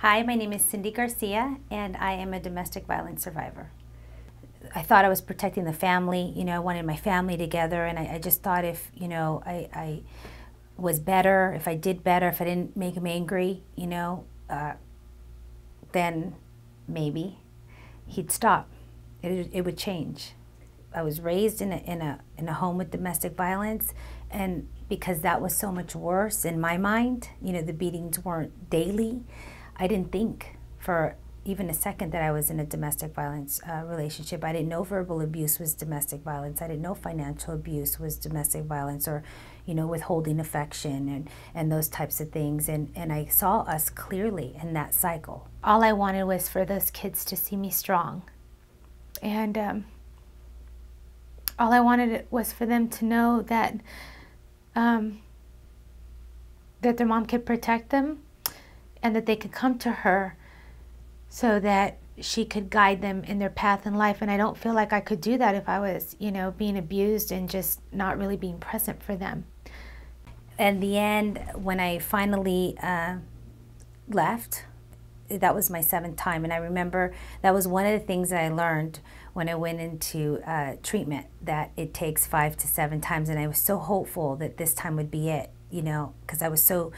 Hi, my name is Cindy Garcia, and I am a domestic violence survivor. I thought I was protecting the family, I wanted my family together, and I just thought if, I was better, if I did better, if I didn't make him angry, then maybe he'd stop. It would change. I was raised in a home with domestic violence, and because that was so much worse in my mind, the beatings weren't daily, I didn't think for even a second that I was in a domestic violence relationship. I didn't know verbal abuse was domestic violence. I didn't know financial abuse was domestic violence, or withholding affection and those types of things. And I saw us clearly in that cycle. All I wanted was for those kids to see me strong. And all I wanted was for them to know that that their mom could protect them, and that they could come to her so that she could guide them in their path in life. And I don't feel like I could do that if I was, being abused and just not really being present for them. In the end, when I finally left, that was my 7th time. And I remember that was one of the things that I learned when I went into treatment, that it takes 5 to 7 times. And I was so hopeful that this time would be it, because I was so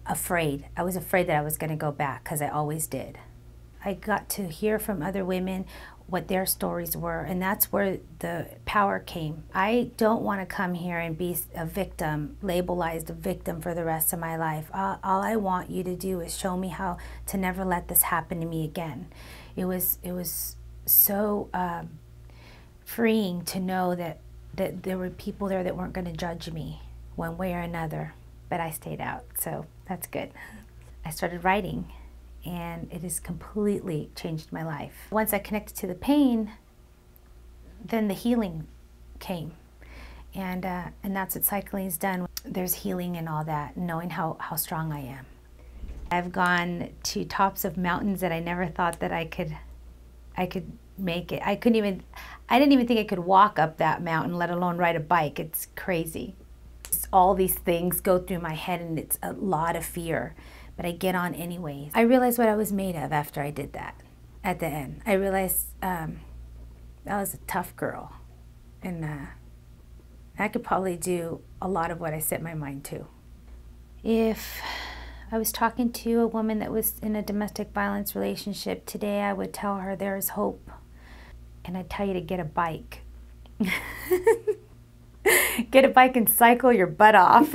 afraid. I was afraid that I was going to go back, because I always did. I got to hear from other women what their stories were, and that's where the power came. I don't want to come here and be a victim, labelized a victim for the rest of my life. All I want you to do is show me how to never let this happen to me again. It was so freeing to know that there were people there that weren't going to judge me one way or another. But I stayed out, so that's good. I started writing, and it has completely changed my life. Once I connected to the pain, then the healing came. And that's what cycling's done. There's healing and all that, knowing how strong I am. I've gone to tops of mountains that I never thought that I could make it. I didn't even think I could walk up that mountain, let alone ride a bike. It's crazy. All these things go through my head, and it's a lot of fear, but I get on anyways. I realized what I was made of after I did that. At the end, I realized I was a tough girl, and I could probably do a lot of what I set my mind to. If I was talking to a woman that was in a domestic violence relationship today, I would tell her there is hope, and I'd tell you to get a bike. Get a bike and cycle your butt off.